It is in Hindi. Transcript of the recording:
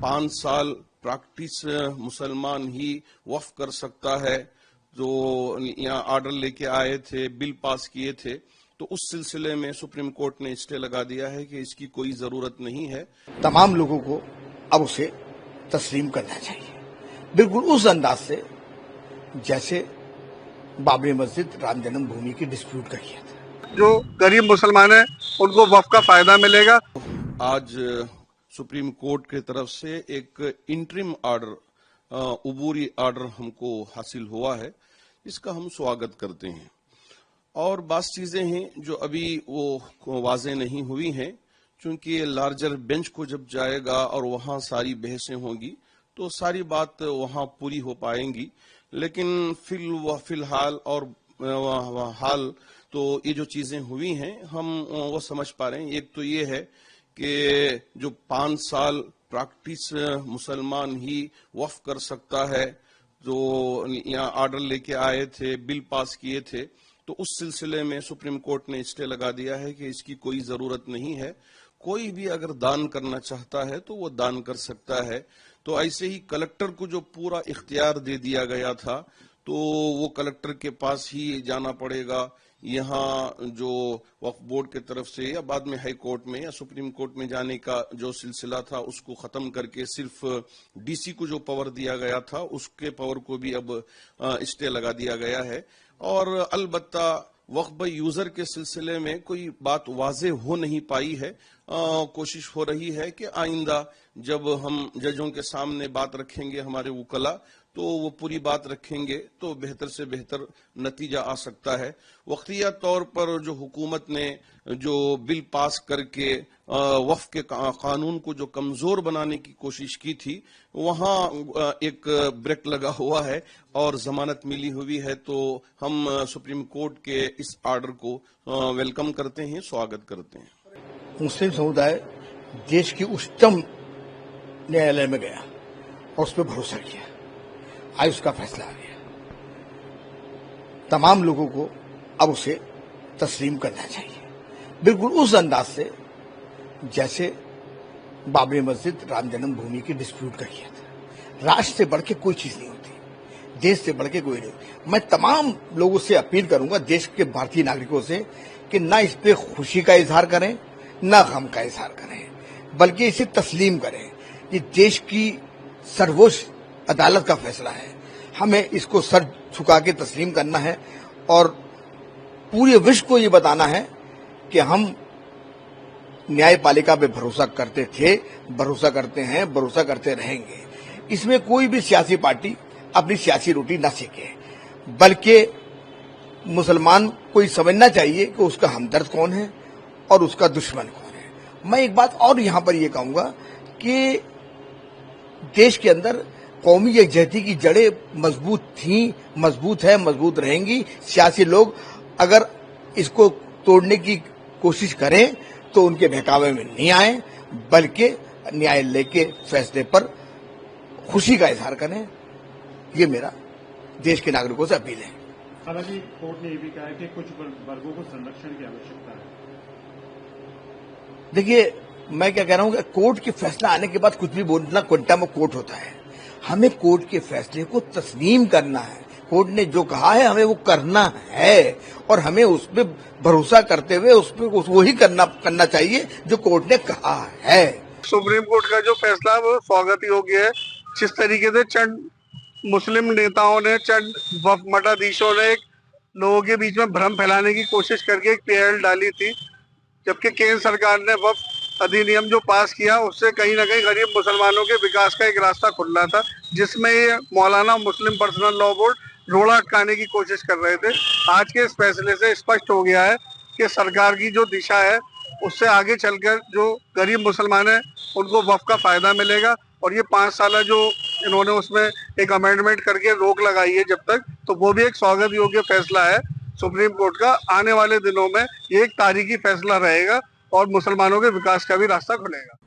5 साल प्रैक्टिस मुसलमान ही वक्फ कर सकता है, जो यहाँ ऑर्डर लेके आए थे, बिल पास किए थे, तो उस सिलसिले में सुप्रीम कोर्ट ने स्टे लगा दिया है कि इसकी कोई जरूरत नहीं है। तमाम लोगों को अब उसे तस्लीम करना चाहिए, बिल्कुल उस अंदाज से जैसे बाबरी मस्जिद राम जन्मभूमि की डिस्प्यूट का किया था। जो गरीब मुसलमान है उनको वक्फ का फायदा मिलेगा। आज सुप्रीम कोर्ट की तरफ से एक इंटरिम ऑर्डर, उबूरी ऑर्डर हमको हासिल हुआ है, इसका हम स्वागत करते हैं। और बात चीजें हैं जो अभी वो वाजे नहीं हुई हैं, क्योंकि लार्जर बेंच को जब जाएगा और वहां सारी बहसें होंगी तो सारी बात वहां पूरी हो पाएंगी। लेकिन फिलहाल और हाल तो ये जो चीजें हुई हैं हम वो समझ पा रहे हैं। एक तो ये है कि जो 5 साल प्रैक्टिस मुसलमान ही वक्फ कर सकता है, जो यहाँ ऑर्डर लेके आए थे, बिल पास किए थे, तो उस सिलसिले में सुप्रीम कोर्ट ने स्टे लगा दिया है कि इसकी कोई जरूरत नहीं है। कोई भी अगर दान करना चाहता है तो वो दान कर सकता है। तो ऐसे ही कलेक्टर को जो पूरा इख्तियार दे दिया गया था, तो वो कलेक्टर के पास ही जाना पड़ेगा। यहाँ जो वक्फ बोर्ड की तरफ से या बाद में हाई कोर्ट में या सुप्रीम कोर्ट में जाने का जो सिलसिला था उसको खत्म करके सिर्फ डीसी को जो पावर दिया गया था उसके पावर को भी अब स्टे लगा दिया गया है। और अलबत्ता वक्फ यूजर के सिलसिले में कोई बात वाजे हो नहीं पाई है। कोशिश हो रही है कि आइंदा जब हम जजों के सामने बात रखेंगे, हमारे वकला, तो वो पूरी बात रखेंगे तो बेहतर से बेहतर नतीजा आ सकता है। वक्तिया तौर पर जो हुकूमत ने जो बिल पास करके वक्फ के कानून को जो कमजोर बनाने की कोशिश की थी, वहां एक ब्रेक लगा हुआ है और जमानत मिली हुई है। तो हम सुप्रीम कोर्ट के इस ऑर्डर को वेलकम करते हैं, स्वागत करते हैं। मुस्लिम समुदाय देश की उच्चतम न्यायालय में गया और उस पर भरोसा किया, आज उसका फैसला आ गया। तमाम लोगों को अब उसे तस्लीम करना चाहिए, बिल्कुल उस अंदाज से जैसे बाबरी मस्जिद राम जन्मभूमि की डिस्प्यूट का किया था। राष्ट्र से बढ़ के कोई चीज नहीं होती, देश से बढ़ के कोई नहीं। मैं तमाम लोगों से अपील करूंगा, देश के भारतीय नागरिकों से, कि ना इस पे खुशी का इजहार करें ना गम का इजहार करें, बल्कि इसे तस्लीम करें। ये देश की सर्वोच्च अदालत का फैसला है, हमें इसको सर झुका के तस्लीम करना है और पूरे विश्व को ये बताना है कि हम न्यायपालिका पे भरोसा करते थे, भरोसा करते हैं, भरोसा करते रहेंगे। इसमें कोई भी सियासी पार्टी अपनी सियासी रोटी न सेके, बल्कि मुसलमान को ये समझना चाहिए कि उसका हमदर्द कौन है और उसका दुश्मन कौन है। मैं एक बात और यहां पर यह कहूंगा कि देश के अंदर कौमी यकजहती की जड़ें मजबूत थीं, मजबूत है, मजबूत रहेंगी। सियासी लोग अगर इसको तोड़ने की कोशिश करें तो उनके बहकावे में नहीं आए, बल्कि न्यायालय के फैसले पर खुशी का इजहार करें। ये मेरा देश के नागरिकों से अपील है। हालांकि कोर्ट ने यह भी कहा है कि कुछ वर्गों को संरक्षण की आवश्यकता है। देखिए, मैं क्या कह रहा हूं कि कोर्ट के फैसला आने के बाद कुछ भी बोलना क्वांटम ऑफ कोर्ट होता है। हमें कोर्ट के फैसले को तस्लीम करना है। कोर्ट ने जो कहा है हमें वो करना है और हमें उस पर भरोसा करते हुए उस पर वही करना चाहिए जो कोर्ट ने कहा है। सुप्रीम कोर्ट का जो फैसला है वो स्वागत योग्य है। जिस तरीके से चंद मुस्लिम नेताओं ने, चंद वक्फ मठाधीशों ने लोगों के बीच में भ्रम फैलाने की कोशिश करके एक पीएल डाली थी, जबकि केंद्र सरकार ने वक्फ अधिनियम जो पास किया उससे कहीं ना कहीं गरीब मुसलमानों के विकास का एक रास्ता खुल रहा था, जिसमें ये मौलाना मुस्लिम पर्सनल लॉ बोर्ड रोड़ा अटकाने की कोशिश कर रहे थे। आज के इस फैसले से स्पष्ट हो गया है कि सरकार की जो दिशा है उससे आगे चलकर जो गरीब मुसलमान है उनको वक्फ का फायदा मिलेगा। और ये 5 साल जो इन्होंने उसमें एक अमेंडमेंट करके रोक लगाई है जब तक, तो वो भी एक स्वागत योग्य फैसला है सुप्रीम कोर्ट का। आने वाले दिनों में ये एक तारीखी फैसला रहेगा और मुसलमानों के विकास का भी रास्ता खुलेगा।